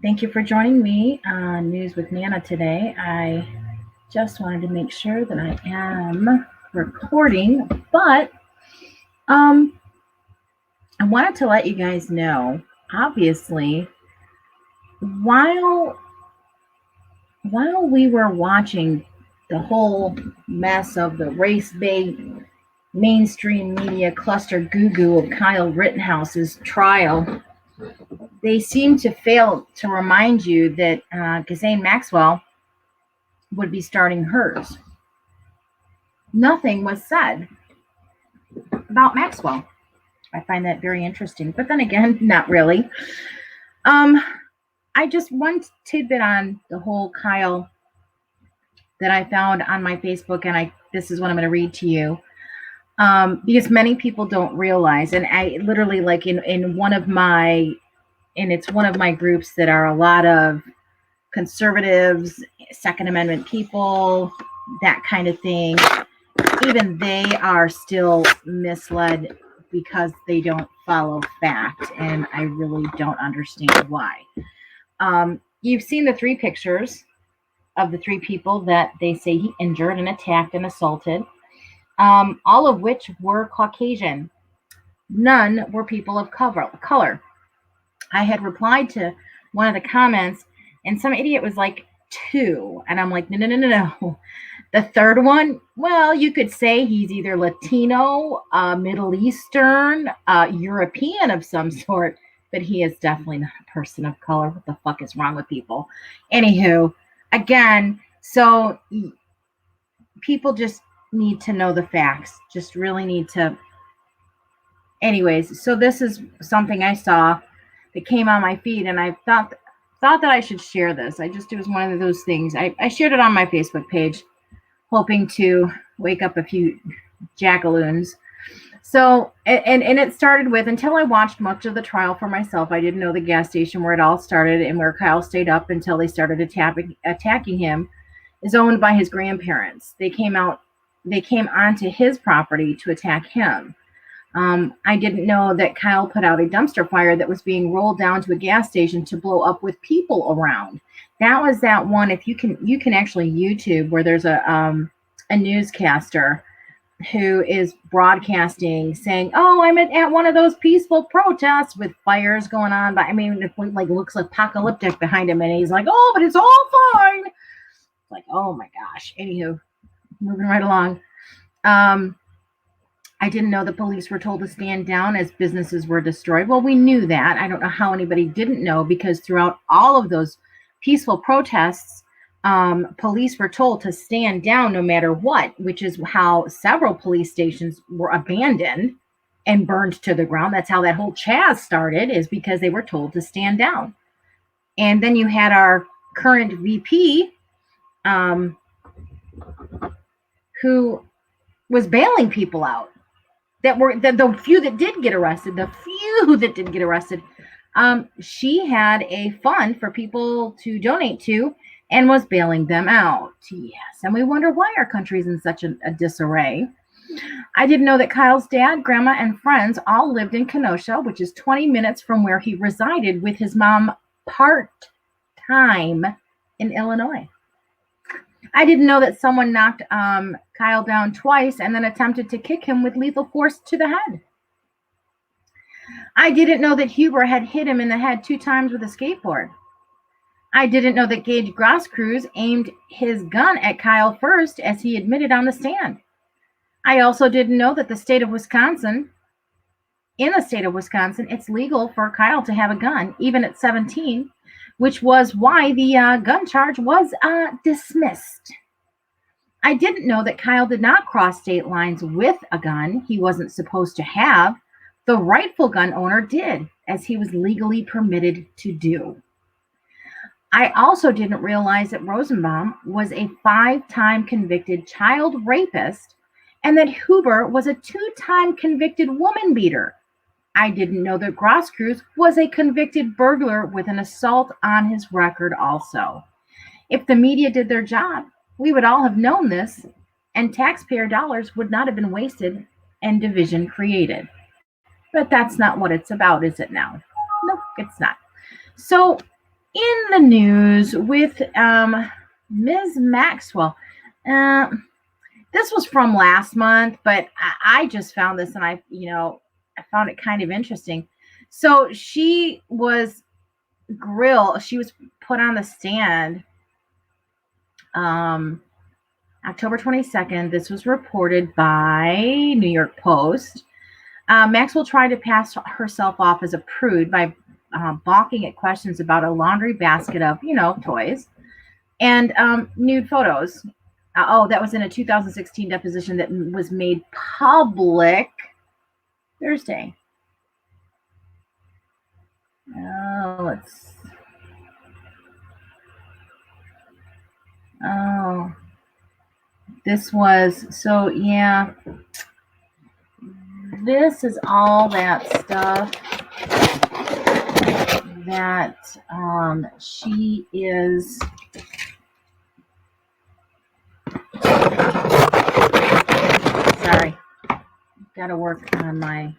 Thank you for joining me on News with Nana today. I just wanted to make sure that I am recording, but um, I wanted to let you guys know, obviously, while while we were watching the whole mess of the race-bait mainstream media cluster goo-goo of Kyle Rittenhouse's trial, they seem to fail to remind you that Ghislaine Maxwell would be starting hers. Nothing was said about Maxwell. I find that very interesting. But then again, not really. Um, I just one tidbit on the whole Kyle that I found on my Facebook, and this is what I'm going to read to you. Because many people don't realize, and I literally like in one of my, and it's one of my groups that are a lot of conservatives, Second Amendment people, that kind of thing. Even they are still misled because they don't follow fact, and I really don't understand why. You've seen the three pictures of the three people that they say he injured and attacked and assaulted, all of which were Caucasian. None were people of color. I had replied to one of the comments, and some idiot was like, two. And I'm like, no. The third one, well, you could say he's either Latino, Middle Eastern, European of some sort, but he is definitely not a person of color. What the fuck is wrong with people? Anywho, again, so people just need to know the facts, just really need to. Anyways, so this is something I saw that came on my feed, and I thought that I should share this. It was one of those things. I shared it on my Facebook page, hoping to wake up a few jackaloons. So, and it started with, until I watched much of the trial for myself, I didn't know the gas station where it all started and where Kyle stayed up until they started attacking him is owned by his grandparents. They came onto his property to attack him. I didn't know that Kyle put out a dumpster fire that was being rolled down to a gas station to blow up with people around. That was that one. If you can actually YouTube where there's a newscaster who is broadcasting saying, "Oh, I'm at one of those peaceful protests with fires going on." But I mean, it like looks apocalyptic behind him, and he's like, "Oh, but it's all fine." Like, oh my gosh. Anywho, moving right along. I didn't know the police were told to stand down as businesses were destroyed. Well, we knew that. I don't know how anybody didn't know, because throughout all of those peaceful protests, police were told to stand down no matter what, which is how several police stations were abandoned and burned to the ground. That's how that whole Chaz started, is because they were told to stand down. And then you had our current VP, who was bailing people out. That were the few that did get arrested, she had a fund for people to donate to and was bailing them out. Yes, and we wonder why our country's in such a disarray. I didn't know that Kyle's dad, grandma, and friends all lived in Kenosha, which is 20 minutes from where he resided with his mom part-time in Illinois. I didn't know that someone knocked Kyle down twice and then attempted to kick him with lethal force to the head. I didn't know that Huber had hit him in the head 2 times with a skateboard. I didn't know that Gage Groscrews aimed his gun at Kyle first, as he admitted on the stand. I also didn't know that in the state of Wisconsin, it's legal for Kyle to have a gun, even at 17, which was why the gun charge was dismissed. I didn't know that Kyle did not cross state lines with a gun he wasn't supposed to have. The rightful gun owner did, as he was legally permitted to do. I also didn't realize that Rosenbaum was a 5-time convicted child rapist and that Huber was a 2-time convicted woman beater. I didn't know that Groscrews was a convicted burglar with an assault on his record also. If the media did their job, we would all have known this, and taxpayer dollars would not have been wasted and division created. But that's not what it's about, is it now? Nope, it's not. So In the news with Ms. Maxwell. Uh, this was from last month, but I just found this and I found it kind of interesting. So she was she was put on the stand um, October 22nd. This was reported by New York Post. Maxwell tried to pass herself off as a prude by balking at questions about a laundry basket of, toys and nude photos. That was in a 2016 deposition that was made public Thursday. Let's. Oh, this was so. Yeah, this is all that stuff that she is. Sorry, got to work on my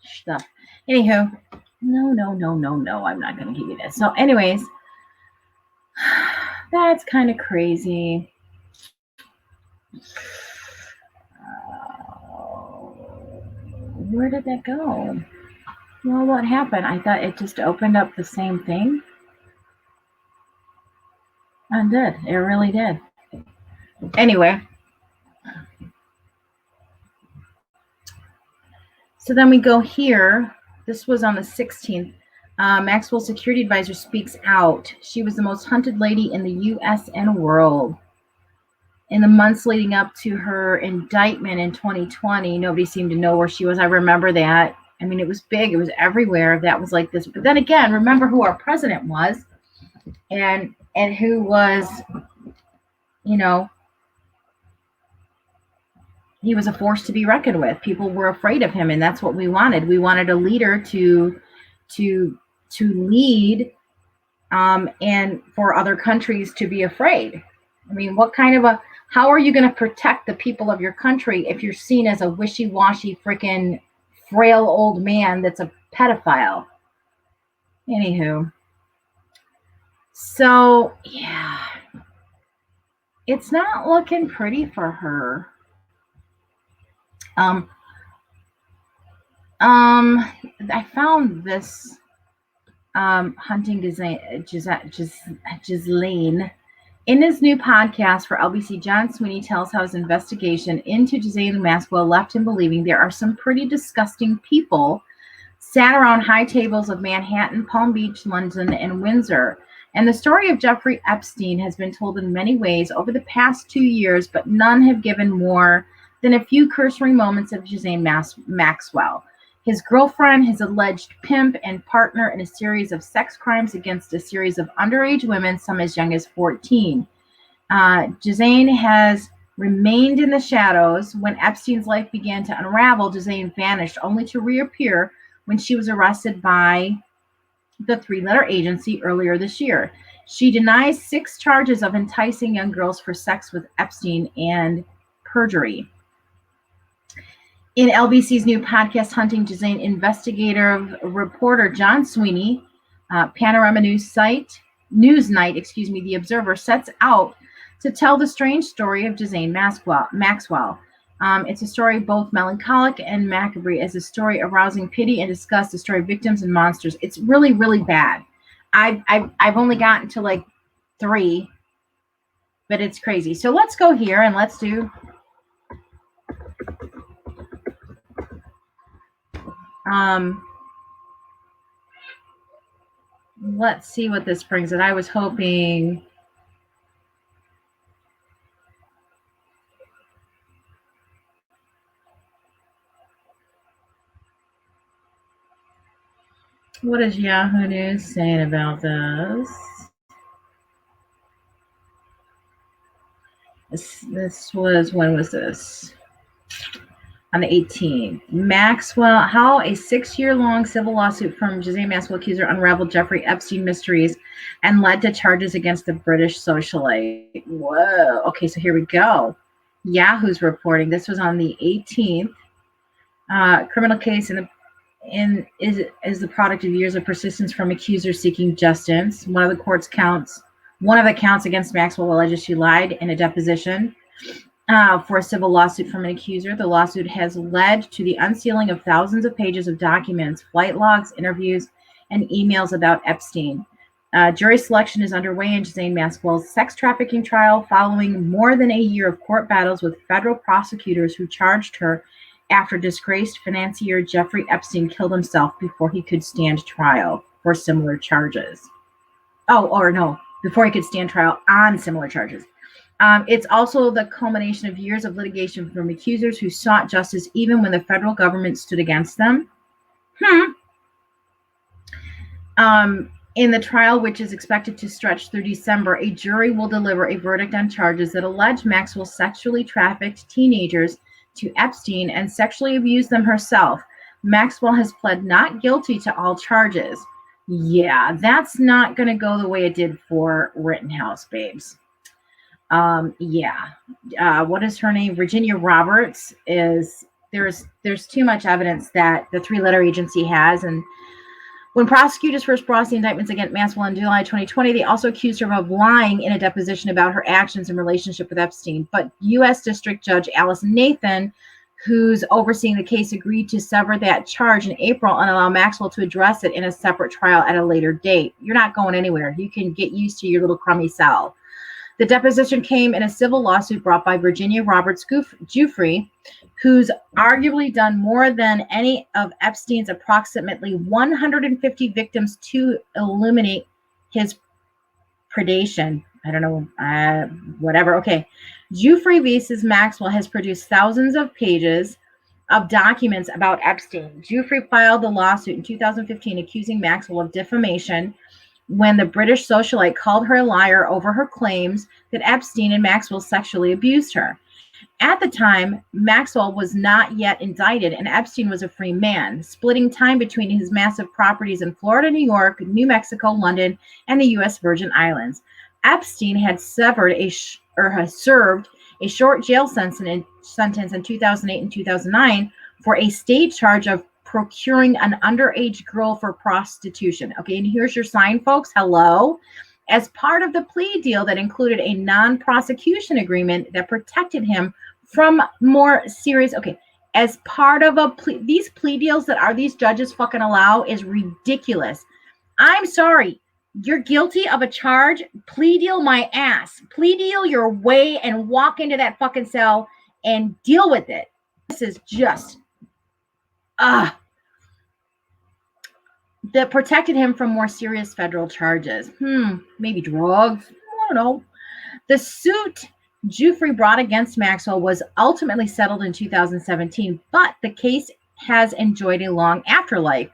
stuff. Anywho, no, I'm not going to give you this. So, anyways, that's kind of crazy. Where did that go? Well, what happened? I thought it just opened up the same thing. It did. It really did. Anyway. So then we go here. This was on the 16th. Maxwell's security advisor speaks out. She was the most hunted lady in the U.S. and world. In the months leading up to her indictment in 2020, nobody seemed to know where she was. I remember that. I mean, it was big. It was everywhere. That was like this. But then again, remember who our president was and who was, he was a force to be reckoned with. People were afraid of him, and that's what we wanted. We wanted a leader to lead, and for other countries to be afraid. I mean, how are you going to protect the people of your country if you're seen as a wishy-washy, freaking frail old man that's a pedophile? Anywho, so yeah, it's not looking pretty for her. I found this hunting Ghislaine. In his new podcast for LBC, John Sweeney tells how his investigation into Ghislaine Maxwell left him believing there are some pretty disgusting people sat around high tables of Manhattan, Palm Beach, London, and Windsor. And the story of Jeffrey Epstein has been told in many ways over the past 2 years, but none have given more than a few cursory moments of Ghislaine Maxwell, his girlfriend, his alleged pimp and partner in a series of sex crimes against a series of underage women, some as young as 14. Ghislaine has remained in the shadows. When Epstein's life began to unravel, Ghislaine vanished, only to reappear when she was arrested by the three-letter agency earlier this year. She denies 6 charges of enticing young girls for sex with Epstein and perjury. In LBC's new podcast, Hunting Ghislaine, investigative reporter John Sweeney, Panorama Newsnight, The Observer, sets out to tell the strange story of Ghislaine Maxwell. It's a story both melancholic and macabre, as a story arousing pity and disgust, a story of victims and monsters. It's really, really bad. I've only gotten to like 3, but it's crazy. So let's go here and let's do. Let's see what this brings it. I was hoping. What is Yahoo News saying about this? This was, when was this? On the 18th. Maxwell, how a 6-year-long civil lawsuit from Ghislaine Maxwell accuser unraveled Jeffrey Epstein mysteries and led to charges against the British socialite. Whoa. Okay, so here we go. Yahoo's reporting. This was on the 18th. Criminal case in the is the product of years of persistence from accusers seeking justice. One of the counts against Maxwell alleges she lied in a deposition for a civil lawsuit from an accuser. The lawsuit has led to the unsealing of thousands of pages of documents, flight logs, interviews, and emails about Epstein. Jury selection is underway in Ghislaine Maxwell's sex trafficking trial following more than a year of court battles with federal prosecutors who charged her after disgraced financier Jeffrey Epstein killed himself before he could stand trial for similar charges. Before he could stand trial on similar charges. It's also the culmination of years of litigation from accusers who sought justice even when the federal government stood against them. In the trial, which is expected to stretch through December, a jury will deliver a verdict on charges that allege Maxwell sexually trafficked teenagers to Epstein and sexually abused them herself. Maxwell has pled not guilty to all charges. Yeah, that's not going to go the way it did for Rittenhouse, babes. What is her name? Virginia Roberts there's too much evidence that the three-letter agency has. And when prosecutors first brought the indictments against Maxwell in July 2020, they also accused her of lying in a deposition about her actions in relationship with Epstein. But U.S. District Judge Allison Nathan, who's overseeing the case, agreed to sever that charge in April and allow Maxwell to address it in a separate trial at a later date. You're not going anywhere. You can get used to your little crummy cell. The deposition came in a civil lawsuit brought by Virginia Roberts Giuffre, who's arguably done more than any of Epstein's approximately 150 victims to eliminate his predation. I don't know, whatever. Okay. Giuffre vs. Maxwell has produced thousands of pages of documents about Epstein. Giuffre filed the lawsuit in 2015 accusing Maxwell of defamation when the British socialite called her a liar over her claims that Epstein and Maxwell sexually abused her. At the time, Maxwell was not yet indicted, and Epstein was a free man, splitting time between his massive properties in Florida, New York, New Mexico, London, and the U.S. Virgin Islands. Epstein had served a short jail sentence in 2008 and 2009 for a state charge of procuring an underage girl for prostitution. Okay, and here's your sign, folks. Hello. As part of the plea deal that included a non-prosecution agreement that protected him from more serious, as part of a plea, these plea deals that these judges fucking allow is ridiculous. I'm sorry. You're guilty of a charge. Plea deal my ass. Plea deal your way and walk into that fucking cell and deal with it. This is just that protected him from more serious federal charges. Maybe drugs. I don't know. The suit Giuffre brought against Maxwell was ultimately settled in 2017, but the case has enjoyed a long afterlife.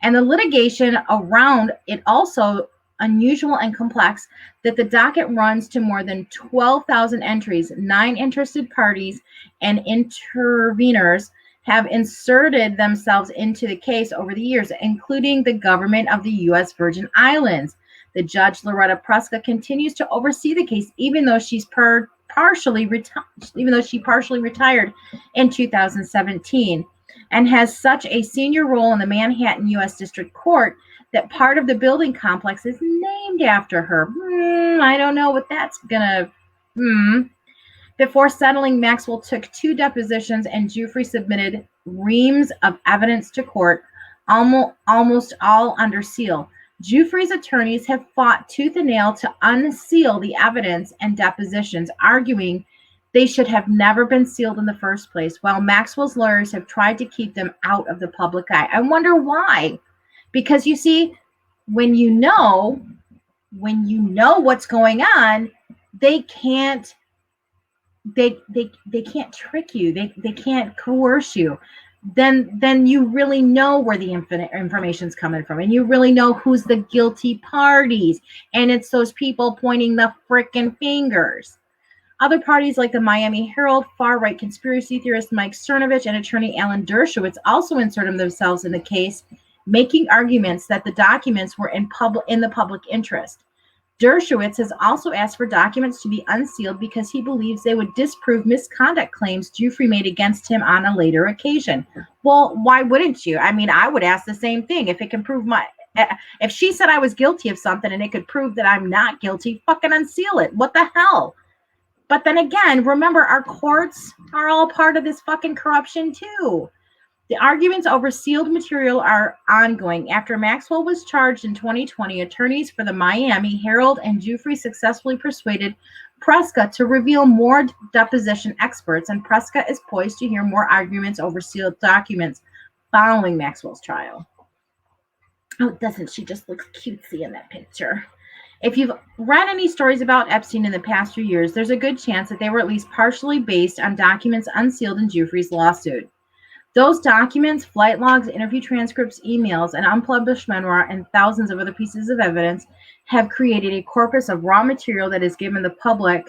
And the litigation around it also unusual and complex that the docket runs to more than 12,000 entries. 9 interested parties and interveners have inserted themselves into the case over the years, including the government of the U.S. Virgin Islands. The judge, Loretta Preska, continues to oversee the case, even though she partially retired in 2017, and has such a senior role in the Manhattan U.S. District Court that part of the building complex is named after her. I don't know what that's gonna. Before settling, Maxwell took 2 depositions, and Giuffre submitted reams of evidence to court, almost all under seal. Giuffre's attorneys have fought tooth and nail to unseal the evidence and depositions, arguing they should have never been sealed in the first place, while Maxwell's lawyers have tried to keep them out of the public eye. I wonder why. Because you see, when you know what's going on, they can't trick you. They can't coerce you. Then you really know where the information's coming from, and you really know who's the guilty parties, and it's those people pointing the frickin' fingers. Other parties like the Miami Herald, far-right conspiracy theorist Mike Cernovich, and attorney Alan Dershowitz also inserted themselves in the case, making arguments that the documents were in the public interest. Dershowitz has also asked for documents to be unsealed because he believes they would disprove misconduct claims Giuffre made against him on a later occasion. Well, why wouldn't you? I mean, I would ask the same thing. If it can prove if she said I was guilty of something and it could prove that I'm not guilty, fucking unseal it. What the hell? But then again, remember, our courts are all part of this fucking corruption too. The arguments over sealed material are ongoing. After Maxwell was charged in 2020, attorneys for the Miami Herald and Giuffre successfully persuaded Prescott to reveal more deposition experts, and Prescott is poised to hear more arguments over sealed documents following Maxwell's trial. Oh, doesn't she just look cutesy in that picture? If you've read any stories about Epstein in the past few years, there's a good chance that they were at least partially based on documents unsealed in Giuffre's lawsuit. Those documents, flight logs, interview transcripts, emails, an unpublished memoir, and thousands of other pieces of evidence have created a corpus of raw material that has given the public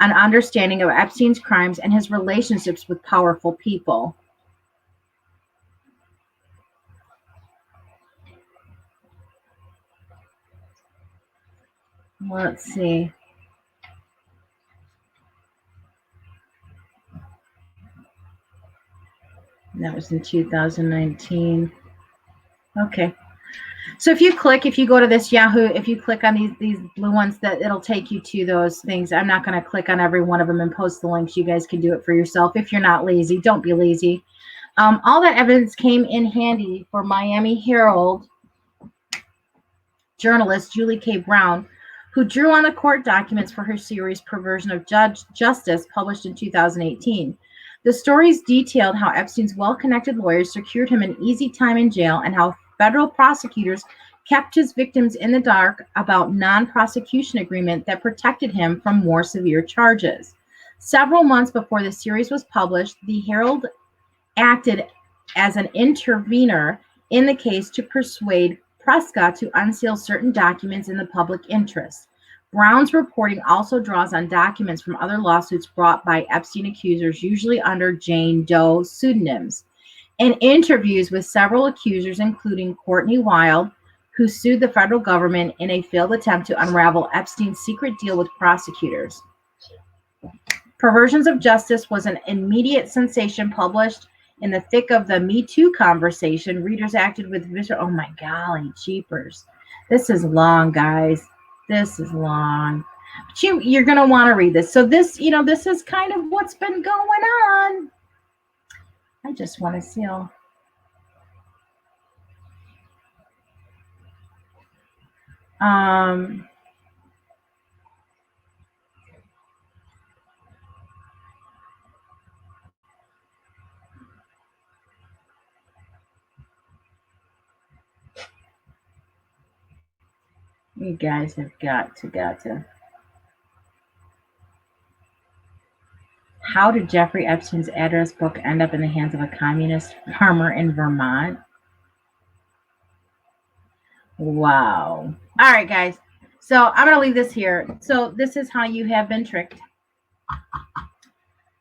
an understanding of Epstein's crimes and his relationships with powerful people. Let's see. That was in 2019. Okay. So if you go to this Yahoo, if you click on these blue ones, that it'll take you to those things. I'm not going to click on every one of them and post the links. You guys can do it for yourself. If you're not lazy, don't be lazy. All that evidence came in handy for Miami Herald journalist Julie K. Brown, who drew on the court documents for her series Perversion of Justice, published in 2018. The stories detailed how Epstein's well-connected lawyers secured him an easy time in jail and how federal prosecutors kept his victims in the dark about non-prosecution agreement that protected him from more severe charges. Several months before the series was published, the Herald acted as an intervener in the case to persuade Prescott to unseal certain documents in the public interest. Brown's reporting also draws on documents from other lawsuits brought by Epstein accusers, usually under Jane Doe pseudonyms. In interviews with several accusers, including Courtney Wild, who sued the federal government in a failed attempt to unravel Epstein's secret deal with prosecutors. Perversions of Justice was an immediate sensation, published in the thick of the Me Too conversation. Readers acted with visceral, oh my golly, jeepers. This is long, guys. This is long. But you're going to want to read this. So this, this is kind of what's been going on. I just want to seal. You guys have got to. How did Jeffrey Epstein's address book end up in the hands of a communist farmer in Vermont? Wow. All right, guys. So I'm going to leave this here. So this is how you have been tricked.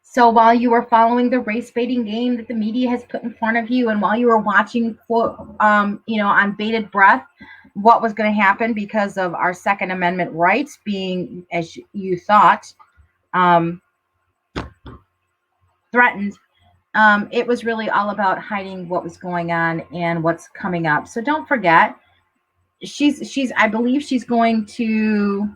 So while you were following the race baiting game that the media has put in front of you, and while you were watching, on bated breath, what was going to happen because of our Second Amendment rights being, as you thought, threatened, it was really all about hiding what was going on and what's coming up. So don't forget, I believe she's going to,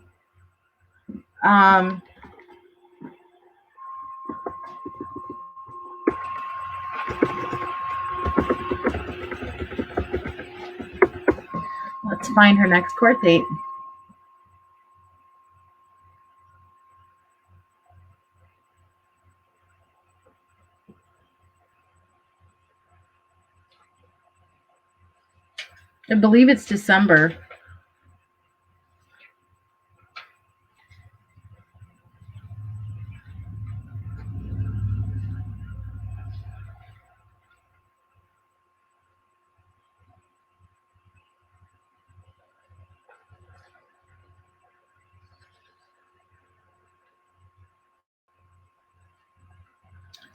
let's find her next court date. I believe it's December.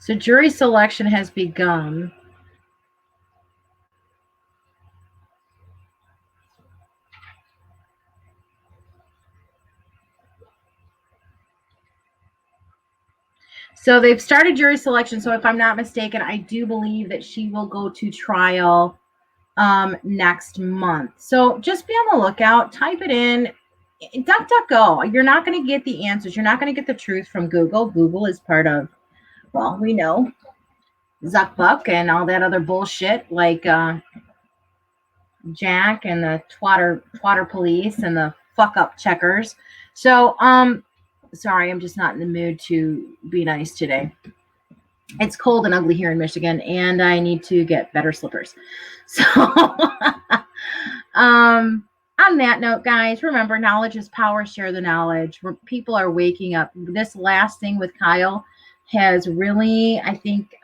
So jury selection has begun. So they've started jury selection. So if I'm not mistaken, I do believe that she will go to trial next month. So just be on the lookout. Type it in. DuckDuckGo. You're not going to get the answers. You're not going to get the truth from Google. Google is part of, well, we know, Zuckbuck and all that other bullshit like Jack and the twatter police and the fuck up checkers. So sorry, I'm just not in the mood to be nice today. It's cold and ugly here in Michigan, and I need to get better slippers. So on that note, guys, remember, knowledge is power. Share the knowledge. People are waking up. This last thing with Kyle has really, I think,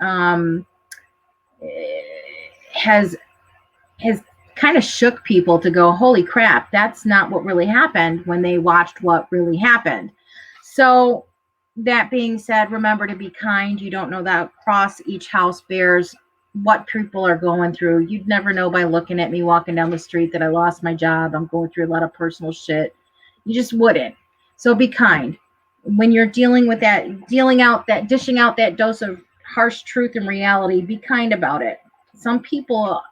has kind of shook people to go, holy crap, that's not what really happened, when they watched what really happened. So that being said, remember to be kind. You don't know that across each house bears what people are going through. You'd never know by looking at me walking down the street that I lost my job. I'm going through a lot of personal shit. You just wouldn't. So be kind. When you're dealing with that, dishing out that dose of harsh truth and reality, be kind about it. Some people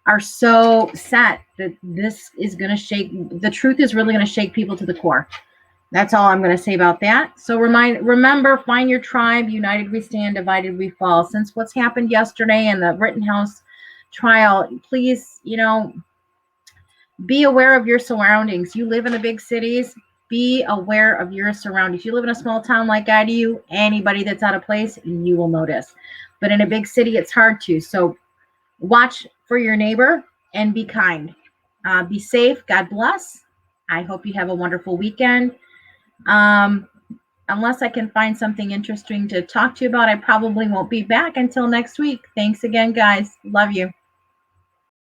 are so set that this is going to shake, the truth is really going to shake people to the core. That's all I'm going to say about that. So remember, find your tribe. United we stand, divided we fall. Since what's happened yesterday in the Rittenhouse trial, please, be aware of your surroundings. You live in the big cities. Be aware of your surroundings. You live in a small town like I do, anybody that's out of place, you will notice. But in a big city, it's hard to. So watch for your neighbor and be kind. Be safe. God bless. I hope you have a wonderful weekend. Unless I can find something interesting to talk to you about, I probably won't be back until next week. Thanks again, guys. Love you.